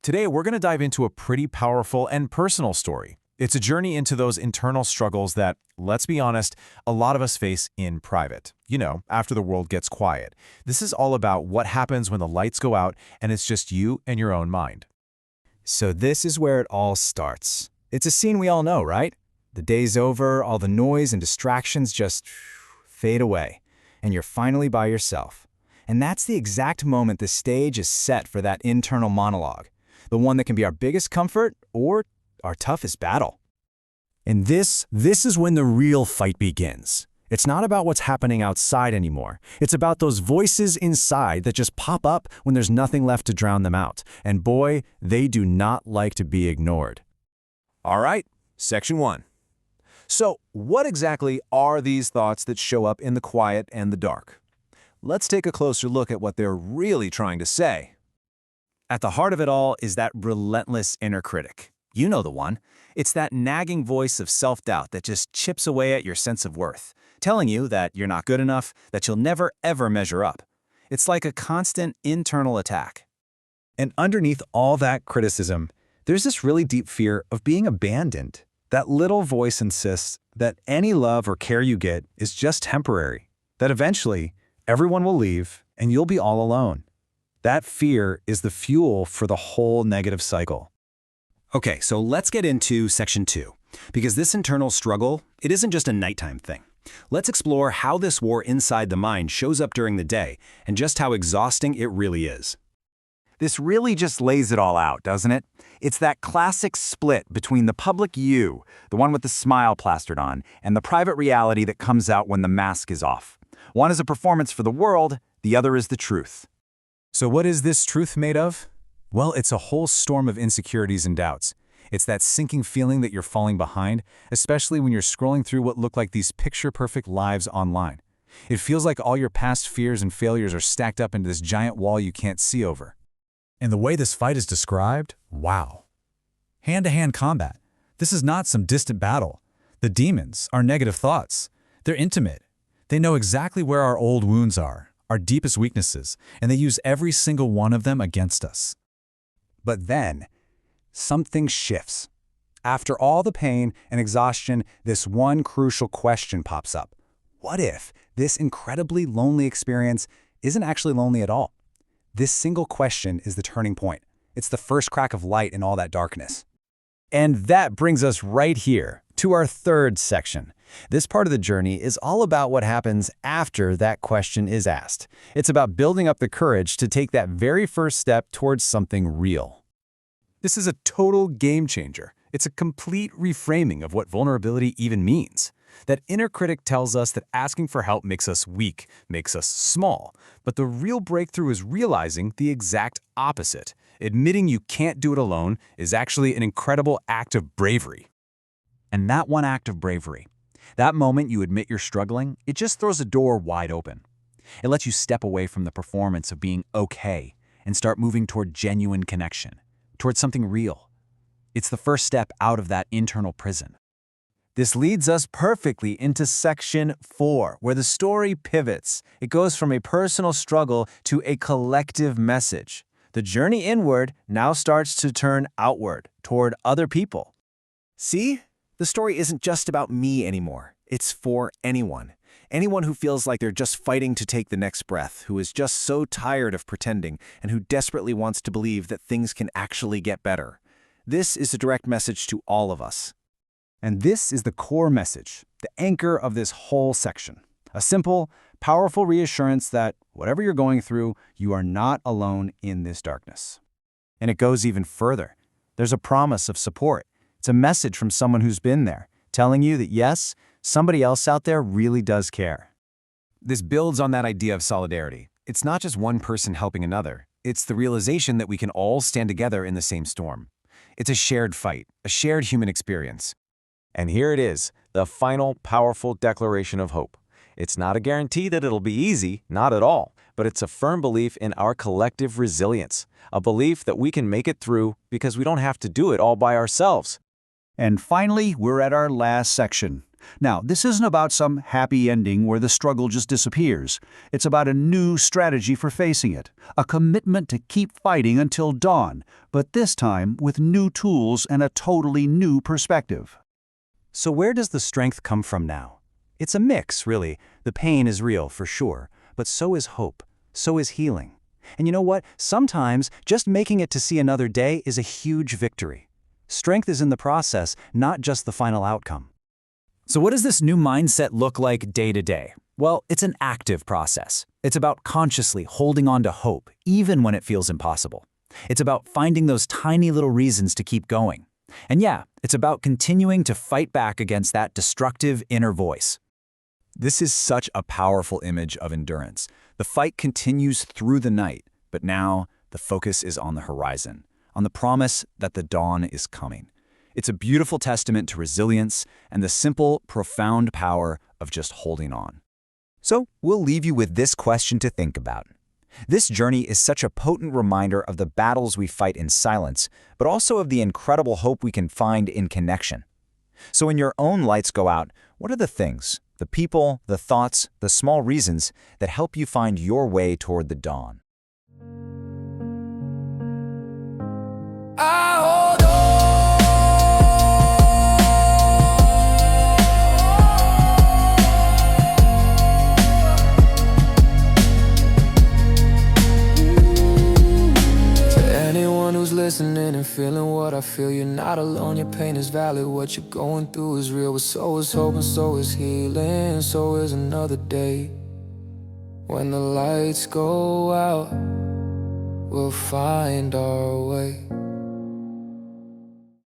Today, we're going to dive into a pretty powerful and personal story. It's a journey into those internal struggles that, let's be honest, a lot of us face in private. After the world gets quiet. This is all about what happens when the lights go out and it's just you and your own mind. So this is where it all starts. It's a scene we all know, right? The day's over, all the noise and distractions just fade away, and you're finally by yourself. And that's the exact moment the stage is set for that internal monologue, the one that can be our biggest comfort or our toughest battle. And this is when the real fight begins. It's not about what's happening outside anymore. It's about those voices inside that just pop up when there's nothing left to drown them out. And boy, they do not like to be ignored. All right, Section 1. So, what exactly are these thoughts that show up in the quiet and the dark? Let's take a closer look at what they're really trying to say. At the heart of it all is that relentless inner critic. You know the one. It's that nagging voice of self-doubt that just chips away at your sense of worth, telling you that you're not good enough, that you'll never ever measure up. It's like a constant internal attack. And underneath all that criticism, there's this really deep fear of being abandoned. That little voice insists that any love or care you get is just temporary, that eventually everyone will leave and you'll be all alone. That fear is the fuel for the whole negative cycle. Okay, so let's get into Section 2, because this internal struggle, it isn't just a nighttime thing. Let's explore how this war inside the mind shows up during the day and just how exhausting it really is. This really just lays it all out, doesn't it? It's that classic split between the public you, the one with the smile plastered on, and the private reality that comes out when the mask is off. One is a performance for the world, the other is the truth. So what is this truth made of? Well, it's a whole storm of insecurities and doubts. It's that sinking feeling that you're falling behind, especially when you're scrolling through what look like these picture-perfect lives online. It feels like all your past fears and failures are stacked up into this giant wall you can't see over. And the way this fight is described, wow. Hand-to-hand combat. This is not some distant battle. The demons are negative thoughts. They're intimate. They know exactly where our old wounds are, our deepest weaknesses, and they use every single one of them against us. But then, something shifts. After all the pain and exhaustion, this one crucial question pops up. What if this incredibly lonely experience isn't actually lonely at all? This single question is the turning point. It's the first crack of light in all that darkness. And that brings us right here to our third section. This part of the journey is all about what happens after that question is asked. It's about building up the courage to take that very first step towards something real. This is a total game changer. It's a complete reframing of what vulnerability even means. That inner critic tells us that asking for help makes us weak, makes us small. But the real breakthrough is realizing the exact opposite. Admitting you can't do it alone is actually an incredible act of bravery. And that one act of bravery, that moment you admit you're struggling, it just throws a door wide open. It lets you step away from the performance of being okay and start moving toward genuine connection, toward something real. It's the first step out of that internal prison. This leads us perfectly into Section 4, where the story pivots. It goes from a personal struggle to a collective message. The journey inward now starts to turn outward, toward other people. See? The story isn't just about me anymore. It's for anyone. Anyone who feels like they're just fighting to take the next breath, who is just so tired of pretending, and who desperately wants to believe that things can actually get better. This is a direct message to all of us. And this is the core message, the anchor of this whole section. A simple, powerful reassurance that whatever you're going through, you are not alone in this darkness. And it goes even further. There's a promise of support. It's a message from someone who's been there, telling you that yes, somebody else out there really does care. This builds on that idea of solidarity. It's not just one person helping another. It's the realization that we can all stand together in the same storm. It's a shared fight, a shared human experience. And here it is, the final powerful declaration of hope. It's not a guarantee that it'll be easy, not at all, but it's a firm belief in our collective resilience, a belief that we can make it through because we don't have to do it all by ourselves. And finally, we're at our last section, Now, this isn't about some happy ending where the struggle just disappears. It's about a new strategy for facing it, a commitment to keep fighting until dawn, but this time with new tools and a totally new perspective. So where does the strength come from now? It's a mix, really. The pain is real, for sure, but so is hope, so is healing. And you know what? Sometimes just making it to see another day is a huge victory. Strength is in the process, not just the final outcome. So what does this new mindset look like day to day? Well, it's an active process. It's about consciously holding on to hope, even when it feels impossible. It's about finding those tiny little reasons to keep going. And yeah, it's about continuing to fight back against that destructive inner voice. This is such a powerful image of endurance. The fight continues through the night, but now the focus is on the horizon, on the promise that the dawn is coming. It's a beautiful testament to resilience and the simple, profound power of just holding on. So we'll leave you with this question to think about. This journey is such a potent reminder of the battles we fight in silence, but also of the incredible hope we can find in connection. So when your own lights go out, what are the things, the people, the thoughts, the small reasons that help you find your way toward the dawn? Listening and feeling what I feel, you're not alone, your pain is valid, what you're going through is real. But so is hope and so is healing, so is another day. When the lights go out, we'll find our way.